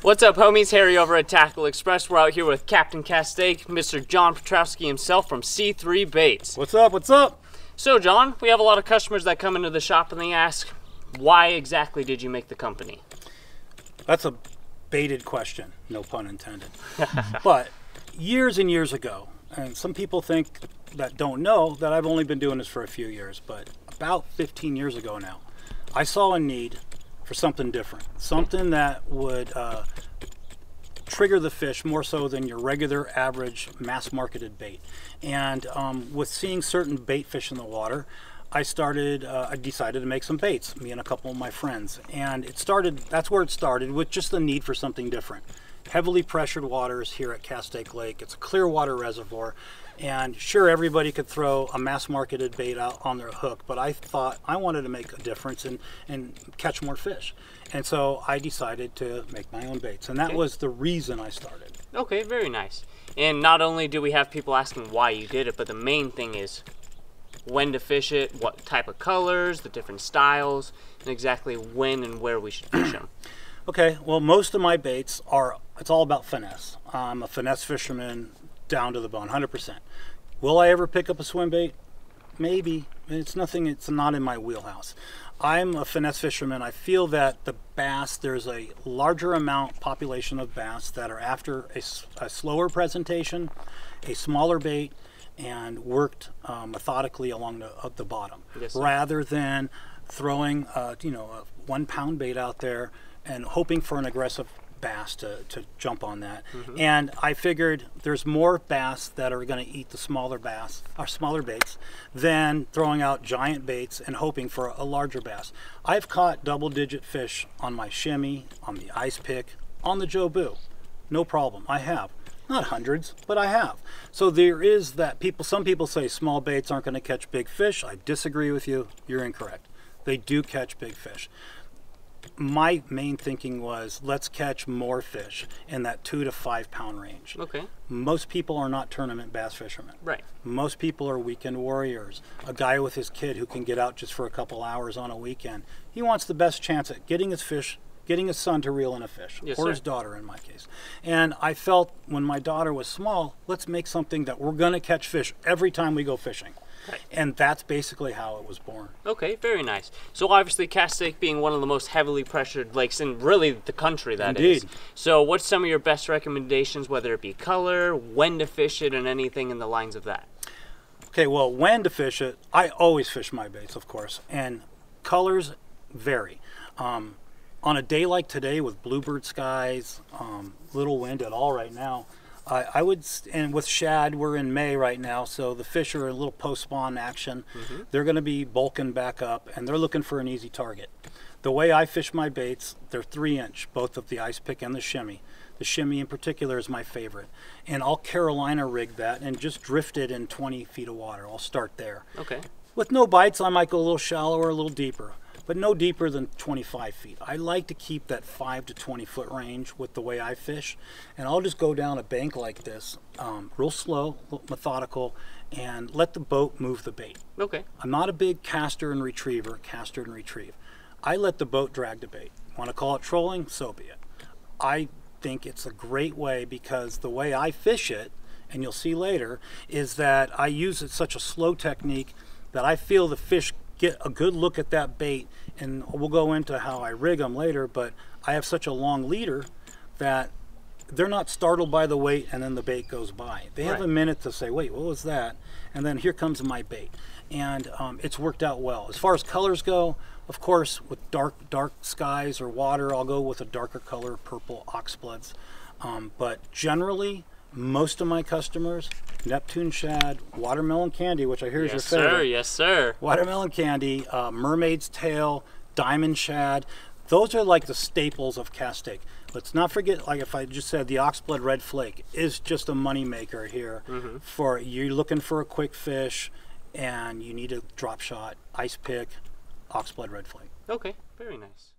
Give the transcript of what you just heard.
What's up, homies? Harry over at TackleExpress. We're out here with Captain Castaic, Mr. John Petroski himself from C3-Baits. What's up? What's up? So, John, we have a lot of customers that come into the shop and they ask, why exactly did you make the company? That's a baited question, no pun intended. But years and years ago, and some people think that don't know that I've only been doing this for a few years, but about 15 years ago now, I saw a need for something different, something that would trigger the fish more so than your regular average mass marketed bait. And with seeing certain bait fish in the water, I decided to make some baits, me and a couple of my friends. And that's where it started, with just the need for something different. Heavily pressured waters here at Castaic Lake. It's a clear water reservoir. And sure, everybody could throw a mass marketed bait out on their hook, but I thought I wanted to make a difference and catch more fish. And so I decided to make my own baits. And that was the reason I started. Okay, very nice. And not only do we have people asking why you did it, but the main thing is when to fish it, what type of colors, the different styles, and exactly when and where we should fish them. Okay, well, most of my baits it's all about finesse. I'm a finesse fisherman down to the bone, 100%. Will I ever pick up a swim bait? Maybe. It's not in my wheelhouse. I'm a finesse fisherman. I feel that the bass, there's a larger population of bass that are after a slower presentation, a smaller bait, and worked methodically along the bottom, rather than throwing a 1 pound bait out there and hoping for an aggressive bass to jump on that. And I figured there's more bass that are going to eat the smaller baits than throwing out giant baits and hoping for a larger bass. I've caught double-digit fish on my Shimmy, on the ice pick, on the Joe Boo. No problem. I have. Not hundreds, but I have. So there is that some people say small baits aren't going to catch big fish. I disagree with you. You're incorrect. They do catch big fish. My main thinking was, let's catch more fish in that 2 to 5 pound range. Okay. Most people are not tournament bass fishermen. Right. Most people are weekend warriors. A guy with his kid who can get out just for a couple hours on a weekend. He wants the best chance at getting his son to reel in a fish, or his daughter in my case. And I felt when my daughter was small, let's make something that we're going to catch fish every time we go fishing. Right. And that's basically how it was born. Okay, very nice. So obviously Castaic being one of the most heavily pressured lakes in really the country, that is. So what's some of your best recommendations, whether it be color, when to fish it, and anything in the lines of that? Okay, well, when to fish it, I always fish my baits, of course, and colors vary. On a day like today with bluebird skies, little wind at all right now, and with shad, we're in May right now, so the fish are a little post-spawn action. They're going to be bulking back up, and they're looking for an easy target. The way I fish my baits, they're 3-inch, both of the ice pick and the Shimmy. The Shimmy in particular is my favorite. And I'll Carolina rig that and just drift it in 20 feet of water. I'll start there. Okay. With no bites, I might go a little shallower, a little deeper, but no deeper than 25 feet. I like to keep that 5 to 20 foot range with the way I fish, and I'll just go down a bank like this, real slow, methodical, and let the boat move the bait. Okay. I'm not a big caster and retrieve. I let the boat drag the bait. Want to call it trolling? So be it. I think it's a great way, because the way I fish it, and you'll see later, is that I use such a slow technique that I feel the fish get a good look at that bait, and we'll go into how I rig them later, but I have such a long leader that they're not startled by the weight and then the bait goes by. They have a minute to say, wait, what was that? And then here comes my bait. And it's worked out well. As far as colors go, of course, with dark skies or water, I'll go with a darker color, purple oxbloods. But generally, most of my customers, Neptune shad, watermelon candy, which I hear is your favorite. Yes, sir. Watermelon candy, mermaid's tail, diamond shad. Those are like the staples of Castaic. Let's not forget, like if I just said, the oxblood red flake is just a money maker here. For you're looking for a quick fish and you need a drop shot, ice pick, oxblood red flake. Okay, very nice.